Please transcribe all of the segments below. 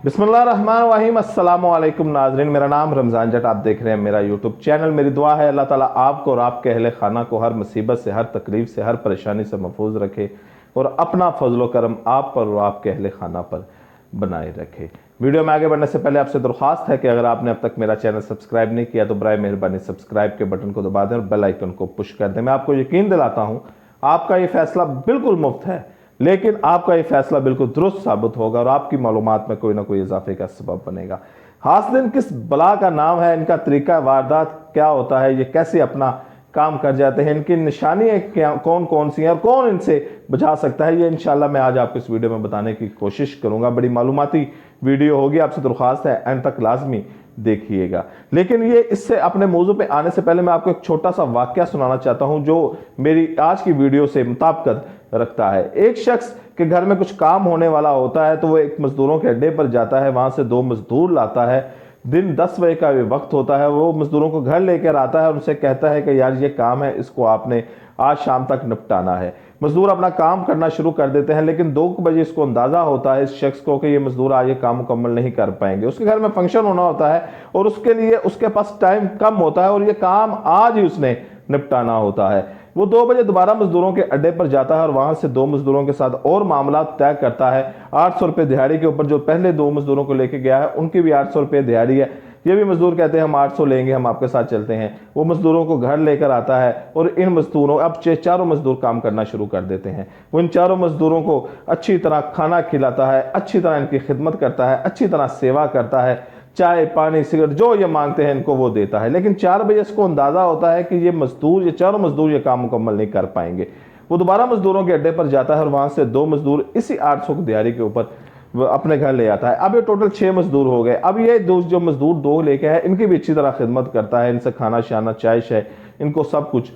बिस्मिल्लाहिर्रहमानिर्रहीम। अस्सलाम वालेकुम नाज़रीन, मेरा नाम रमज़ान जट, आप देख रहे हैं मेरा यूट्यूब चैनल। मेरी दुआ है अल्लाह ताला आपको और आपके अहले खाना को हर मुसीबत से, हर तकलीफ से, हर परेशानी से महफूज रखे और अपना फजलो करम आप पर और आपके अहले खाना पर बनाए रखे। वीडियो में आगे बढ़ने से पहले आपसे दरख्वास्त है कि अगर आपने अब तक मेरा चैनल सब्सक्राइब नहीं किया तो बराए मेहरबानी सब्सक्राइब के बटन को दबा दें और बेल आइकन को पुश कर दें। मैं आपको यकीन दिलाता हूँ आपका ये फैसला बिल्कुल मुफ्त है, लेकिन आपका ये फैसला बिल्कुल दुरुस्त साबित होगा और आपकी मालूमात में कोई ना कोई इजाफे का सबब बनेगा। हासदिन किस बला का नाम है, इनका तरीका वारदात क्या होता है, ये कैसे अपना काम कर जाते हैं, इनकी निशानियाँ क्या कौन कौन सी हैं और कौन इनसे बचा सकता है, ये इंशाल्लाह मैं आज आपको इस वीडियो में बताने की कोशिश करूँगा। बड़ी मालूमाती वीडियो होगी, आपसे दरख्वास्त है एंड तक लाजमी देखिएगा। लेकिन ये इससे अपने मौजू पे आने से पहले मैं आपको एक छोटा सा वाकया सुनाना चाहता हूं जो मेरी आज की वीडियो से मुताबिकत रखता है। एक शख्स के घर में कुछ काम होने वाला होता है तो वो एक मजदूरों के अड्डे पर जाता है, वहां से 2 मजदूर लाता है। दिन 10 बजे का भी वक्त होता है। वो मजदूरों को घर लेकर आता है और उनसे कहता है कि यार ये काम है, इसको आपने आज शाम तक निपटाना है। मजदूर अपना काम करना शुरू कर देते हैं, लेकिन 2 बजे इसको अंदाजा होता है इस शख्स को कि ये मजदूर आज ये काम मुकम्मल नहीं कर पाएंगे। उसके घर में फंक्शन होना होता है और उसके लिए उसके पास टाइम कम होता है और ये काम आज ही उसने निपटाना होता है। वो 2 बजे दोबारा मजदूरों के अड्डे पर जाता है और वहां से 2 मजदूरों के साथ और मामला तय करता है। 800 रुपये दिहाड़ी के ऊपर जो पहले 2 मजदूरों को लेके गया है उनकी भी 800 रुपये दिहाड़ी है। ये भी मजदूर कहते हैं हम 800 लेंगे, हम आपके साथ चलते हैं। वो मजदूरों को घर लेकर आता है और इन मजदूरों अब चारों मजदूर काम करना शुरू कर देते हैं। वो इन चारों मजदूरों को अच्छी तरह खाना खिलाता है, अच्छी तरह इनकी खिदमत करता है, अच्छी तरह सेवा करता है, चाय पानी सिगरेट जो ये मांगते हैं इनको वो देता है। लेकिन 4 बजे इसको अंदाजा होता है कि ये चारों मजदूर ये काम मुकम्मल नहीं कर पाएंगे। वो दोबारा मजदूरों के अड्डे पर जाता है और वहां से 2 मजदूर इसी 800 की दिहाड़ी के ऊपर अपने घर ले आता है। अब ये टोटल 6 मजदूर हो गए। अब ये जो मजदूर 2 लेके है इनकी भी अच्छी तरह खिदमत करता है, इनसे खाना शाना चाय शाय इनको सब कुछ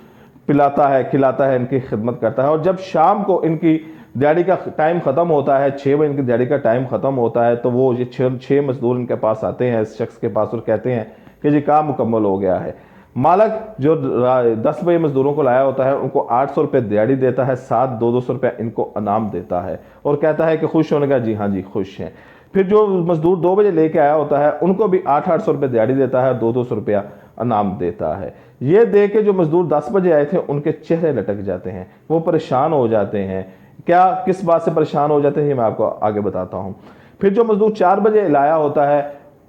पिलाता है, खिलाता है, इनकी खिदमत करता है। और जब शाम को इनकी दिहाड़ी का टाइम खत्म होता है, 6 बजे इनकी दिहाड़ी का टाइम खत्म होता है, तो वो ये 6 मजदूर इनके पास आते हैं इस शख्स के पास और कहते हैं कि जी काम मुकम्मल हो गया है। मालक जो 10 बजे मजदूरों को लाया होता है उनको 800 रुपये दिहाड़ी देता है, साथ 200 रुपये इनको इनाम देता है और कहता है कि खुश होने का, जी हाँ जी खुश हैं। फिर जो मजदूर 2 बजे लेके आया होता है उनको भी 800 रुपये दिहाड़ी देता है, 200 रुपया इनाम देता है। ये दे के जो मजदूर 10 बजे आए थे उनके चेहरे लटक जाते हैं, वो परेशान हो जाते हैं। क्या किस बात से परेशान हो जाते हैं ये मैं आपको आगे बताता हूँ। फिर जो मजदूर 4 बजे लाया होता है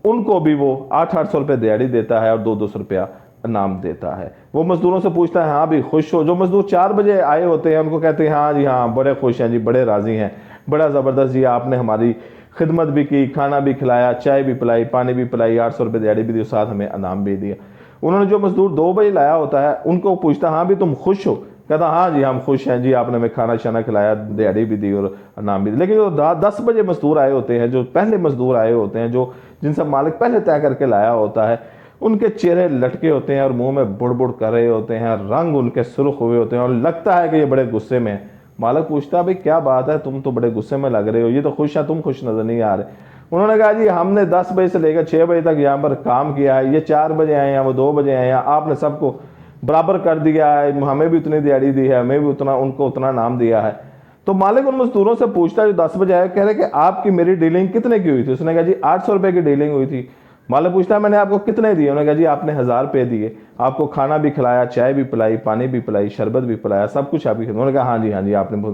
उनको भी वो 800 रुपये दिहाड़ी देता है और 200 रुपया इनाम देता है। वो मजदूरों से पूछता है हाँ भी खुश हो। जो मजदूर 4 बजे आए होते हैं उनको कहते हैं हाँ जी हाँ बड़े खुश हैं जी, बड़े राजी हैं, बड़ा ज़बरदस्त जी, आपने हमारी खिदमत भी की, खाना भी खिलाया, चाय भी पिलाई, पानी भी पिलाई, 800 रुपये दिहाड़ी भी दी, साथ हमें इनाम भी दिया। उन्होंने जो मजदूर 2 बजे लाया होता है उनको पूछता हाँ भी तुम खुश हो? कहता हाँ जी हम खुश हैं जी, आपने हमें खाना शाना खिलाया, दिहाड़ी भी दी और इनाम भी दी। लेकिन जो 10 बजे मजदूर आए होते हैं, जो पहले मजदूर आए होते हैं, जो जिनसे मालिक पहले तय करके लाया होता है, उनके चेहरे लटके होते हैं और मुंह में बुड़ बुड़ कर रहे होते हैं, रंग उनके सुर्ख हुए होते हैं और लगता है कि ये बड़े गुस्से में हैं। मालिक पूछता है भाई क्या बात है, तुम तो बड़े गुस्से में लग रहे हो, ये तो खुश है, तुम खुश नजर नहीं आ रहे। उन्होंने कहा जी हमने 10 बजे से लेकर 6 बजे तक यहाँ पर काम किया है, ये 4 बजे आए हैं, वो 2 बजे आए हैं, आपने सबको बराबर कर दिया है, हमें भी उतनी दिहाड़ी दी है, हमें भी उतना, उनको उतना नाम दिया है। तो मालिक उन मजदूरों से पूछता है जो 10 बजे आए, कह रहे कि आपकी मेरी डीलिंग कितने की हुई थी? उसने कहा जी 800 रुपये की डीलिंग हुई थी। मालिक पूछता है मैंने आपको कितने दिए? उन्होंने कहा जी आपने 1000 रुपये दिए, आपको खाना भी खिलाया, चाय भी पिलाई, पानी भी पिलाई, शरबत भी पिलाया, सब कुछ आपकी। उन्होंने कहा हाँ जी आपने।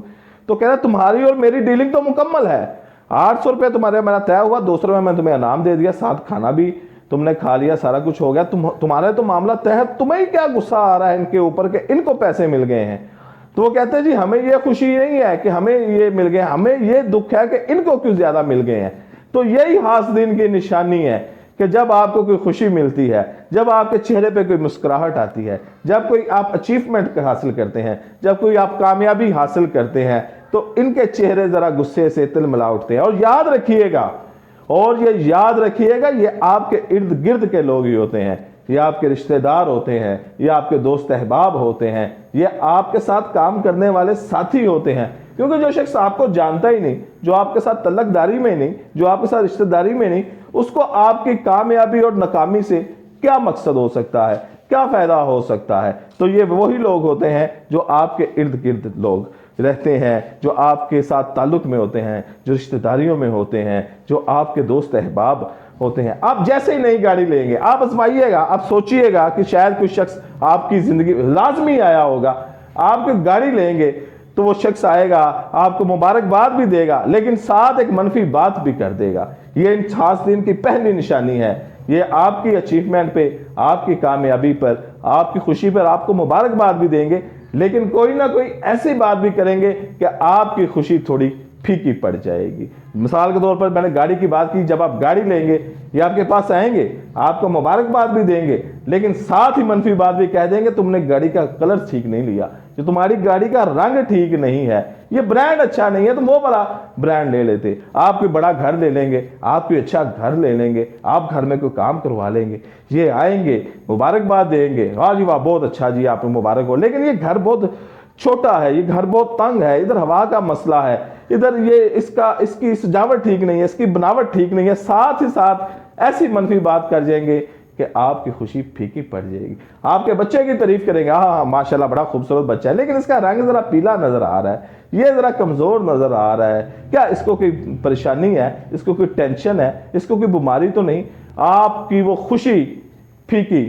तो कह रहा तुम्हारी और मेरी डीलिंग तो मुकम्मल है, 800 रुपये तुम्हारे मेरा तय हुआ, 200 रुपये मैं तुम्हें इनाम दे दिया, साथ खाना भी तुमने खा लिया, सारा कुछ हो गया, तुम्हारे तो मामला तय है, तुम्हें क्या गुस्सा आ रहा है इनके ऊपर के इनको पैसे मिल गए हैं? तो वो कहते हैं जी हमें ये खुशी नहीं है कि हमें ये मिल गए, हमें ये दुख है कि इनको क्यों ज्यादा मिल गए हैं। तो यही हासदीन की निशानी है कि जब आपको कोई खुशी मिलती है, जब आपके चेहरे पे कोई मुस्कुराहट आती है, जब कोई आप अचीवमेंट हासिल करते हैं, जब कोई आप कामयाबी हासिल करते हैं, तो इनके चेहरे जरा गुस्से से तिलमिला उठते हैं। और याद रखिएगा ये आपके इर्द गिर्द के लोग ही होते हैं, ये आपके रिश्तेदार होते हैं, ये आपके दोस्त अहबाब होते हैं, ये आपके साथ काम करने वाले साथी होते हैं। क्योंकि जो शख्स आपको जानता ही नहीं, जो आपके साथ तल्लकदारी में नहीं, जो आपके साथ रिश्तेदारी में नहीं, उसको आपकी कामयाबी और नाकामी से क्या मकसद हो सकता है, क्या फायदा हो सकता है? तो ये वही लोग होते हैं जो आपके इर्द गिर्द लोग रहते हैं, जो आपके साथ ताल्लुक़ में होते हैं, जो रिश्तेदारियों में होते हैं, जो आपके दोस्त अहबाब होते हैं, आप जैसे ही नई गाड़ी लेंगे, आप आजमाइएगा, आप सोचिएगा कि शायद कोई शख्स आपकी ज़िंदगी लाजमी आया होगा, आप कोई गाड़ी लेंगे तो वो शख्स आएगा, आपको मुबारकबाद भी देगा, लेकिन साथ एक मनफी बात भी कर देगा। ये इन खास दिन की पहली निशानी है। ये आपकी अचीवमेंट पे, आपकी कामयाबी पर, आपकी खुशी पर आपको मुबारकबाद भी देंगे, लेकिन कोई ना कोई ऐसी बात भी करेंगे कि आपकी खुशी थोड़ी फीकी पड़ जाएगी। मिसाल के तौर पर मैंने गाड़ी की बात की, जब आप गाड़ी लेंगे, ये आपके पास आएंगे, आपको मुबारकबाद भी देंगे, लेकिन साथ ही मनफी बात भी कह देंगे, तुमने गाड़ी का कलर ठीक नहीं लिया, जो तुम्हारी गाड़ी का रंग ठीक नहीं है, ये ब्रांड अच्छा नहीं है, तुम वो बड़ा ब्रांड ले लेते। आप कोई बड़ा घर ले लेंगे, आप कोई अच्छा घर ले लेंगे, आप घर में कोई काम करवा लेंगे, ये आएंगे मुबारकबाद देंगे, वाह जी वाह बहुत अच्छा जी आपको मुबारक हो, लेकिन ये घर बहुत छोटा है, ये घर बहुत तंग है, इधर हवा का मसला है, इधर ये इसकी सजावट ठीक नहीं है, इसकी बनावट ठीक नहीं है, साथ ही साथ ऐसी मनफी बात कर जाएंगे कि आपकी खुशी फीकी पड़ जाएगी। आपके बच्चे की तारीफ करेंगे, हाँ माशाल्लाह बड़ा खूबसूरत बच्चा है, लेकिन इसका रंग जरा पीला नजर आ रहा है, ये जरा कमजोर नजर आ रहा है, क्या इसको कोई परेशानी है, इसको कोई टेंशन है, इसको कोई बीमारी तो नहीं? आपकी वो खुशी फीकी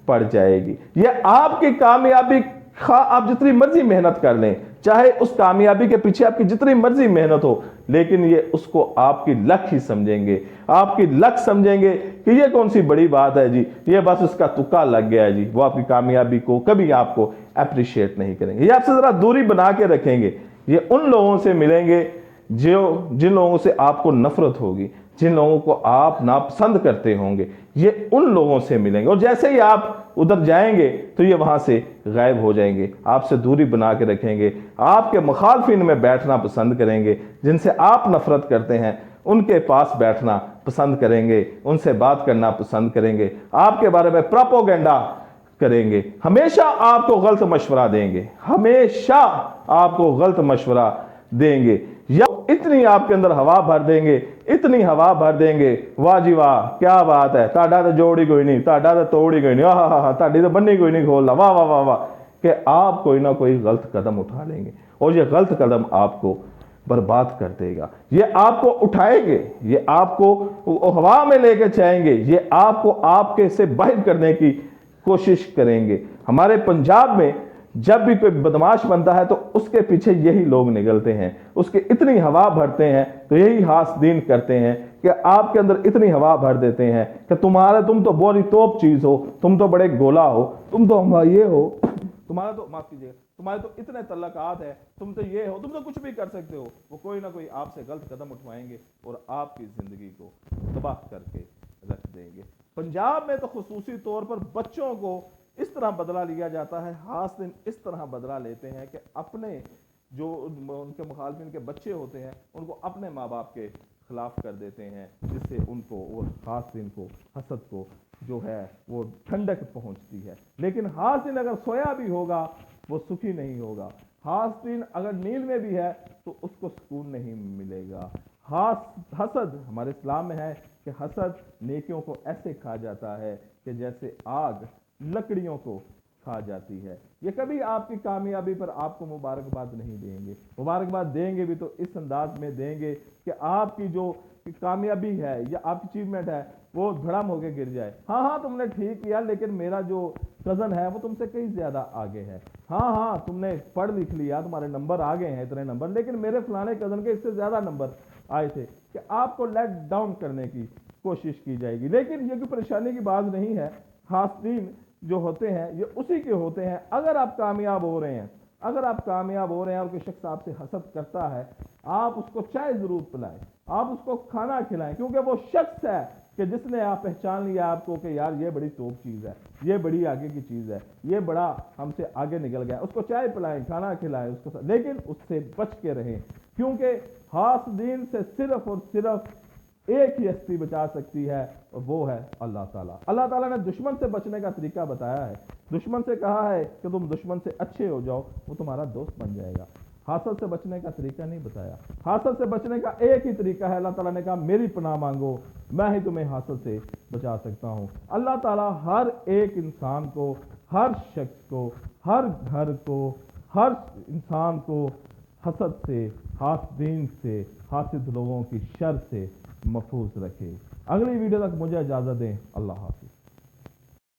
पड़ जाएगी। ये आपकी कामयाबी, आप जितनी मर्जी मेहनत कर लें, चाहे उस कामयाबी के पीछे आपकी जितनी मर्जी मेहनत हो, लेकिन ये उसको आपकी लक ही समझेंगे, आपकी लक समझेंगे कि ये कौन सी बड़ी बात है जी, ये बस उसका तुक्का लग गया है जी। वो आपकी कामयाबी को कभी आपको अप्रिशिएट नहीं करेंगे, ये आपसे जरा दूरी बना के रखेंगे। ये उन लोगों से मिलेंगे जिन लोगों से आपको नफरत होगी, जिन लोगों को आप नापसंद करते होंगे, ये उन लोगों से मिलेंगे, और जैसे ही आप उधर जाएंगे तो ये वहां से गायब हो जाएंगे, आपसे दूरी बना के रखेंगे, आपके मुखालफिन में बैठना पसंद करेंगे, जिनसे आप नफरत करते हैं उनके पास बैठना पसंद करेंगे, उनसे बात करना पसंद करेंगे, आपके बारे में प्रोपेगेंडा करेंगे, हमेशा आपको गलत मशवरा देंगे, हमेशा आपको गलत मशवरा देंगे, या इतनी आपके अंदर हवा भर देंगे, इतनी हवा भर देंगे, वाह जी वाह क्या बात है, ताड़ा तो जोड़ी कोई नहीं, ताड़ा तो तोड़ी कोई नहीं, आहा ताड़ी तो बन्नी कोई नहीं खोलना, वाह वाह वाह वाह, कि आप कोई ना कोई गलत कदम उठा लेंगे, और ये गलत कदम आपको बर्बाद कर देगा। ये आपको उठाएंगे, ये आपको हवा में लेके जाएंगे, ये आपको आपके से बाहर करने की कोशिश करेंगे। हमारे पंजाब में जब भी कोई बदमाश बनता है तो उसके पीछे यही लोग निकलते हैं, उसके इतनी हवा भरते हैं, तो यही हासदीन करते हैं कि आपके अंदर इतनी हवा भर देते हैं कि तुम तो बड़ी तोप चीज हो, तुम तो बड़े गोला हो, तुम तो ये हो, तुम्हारा तो माफ कीजिएगा, तुम्हारे तो इतने तल्लकात है, तुम तो ये हो, तुम तो कुछ भी कर सकते हो। वो कोई ना कोई आपसे गलत कदम उठवाएंगे और आपकी जिंदगी को तबाह करके रख देंगे। पंजाब में तो खुसूसी तौर पर बच्चों को इस तरह बदला लिया जाता है, हास दिन इस तरह बदला लेते हैं कि अपने जो उनके मुखालफिन के बच्चे होते हैं उनको अपने माँ बाप के खिलाफ कर देते हैं, जिससे उनको और हास दिन को, हसद को जो है वो ठंडक पहुंचती है। लेकिन हास दिन अगर सोया भी होगा वो सुखी नहीं होगा, हास दिन अगर नींद में भी है तो उसको सुकून नहीं मिलेगा। हसद हमारे इस्लाम में है कि हसद नेकियों को ऐसे खा जाता है कि जैसे आग लकड़ियों को खा जाती है। ये कभी आपकी कामयाबी पर आपको मुबारकबाद नहीं देंगे, मुबारकबाद देंगे भी तो इस अंदाज में देंगे कि आपकी जो कामयाबी है या आपकी अचीवमेंट है वो धड़म होके गिर जाए। हाँ हाँ तुमने ठीक किया, लेकिन मेरा जो कज़न है वो तुमसे कहीं ज़्यादा आगे है। हाँ हाँ तुमने पढ़ लिख लिया, तुम्हारे नंबर आ गए हैं इतने नंबर, लेकिन मेरे फलाने कज़न के इससे ज़्यादा नंबर आए थे, कि आपको लेट डाउन करने की कोशिश की जाएगी। लेकिन ये कोई परेशानी की बात नहीं है, हासदीन जो होते हैं ये उसी के होते हैं। अगर आप कामयाब हो रहे हैं, अगर आप कामयाब हो रहे हैं और कोई शख्स आपसे हसद करता है, आप उसको चाय जरूर पिलाएं, आप उसको खाना खिलाएं, क्योंकि वो शख्स है कि जिसने आप पहचान लिया आपको कि यार ये बड़ी तोप चीज़ है, ये बड़ी आगे की चीज़ है, ये बड़ा हमसे आगे निकल गया। उसको चाय पिलाएं, खाना खिलाएं उसको, लेकिन उससे बच के रहें, क्योंकि हासदीन से सिर्फ और सिर्फ एक ही हस्ती बचा सकती है और वो है अल्लाह ताला। अल्लाह ताला ने दुश्मन से बचने का तरीका बताया है, दुश्मन से कहा है कि तुम दुश्मन से अच्छे हो जाओ, वो तुम्हारा दोस्त बन जाएगा। हासद से बचने का तरीका नहीं बताया, हासद से बचने का एक ही तरीका है, अल्लाह ताला ने कहा मेरी पनाह मांगो, मैं ही तुम्हें हासद से बचा सकता हूँ। अल्लाह ताला हर एक इंसान को, हर शख्स को, हर घर को, हर इंसान को, हसद से, हासदीन से, हासिद लोगों की शर से महफूज रखे। अगली वीडियो तक मुझे इजाज़त दें। अल्लाह हाफ़िज़।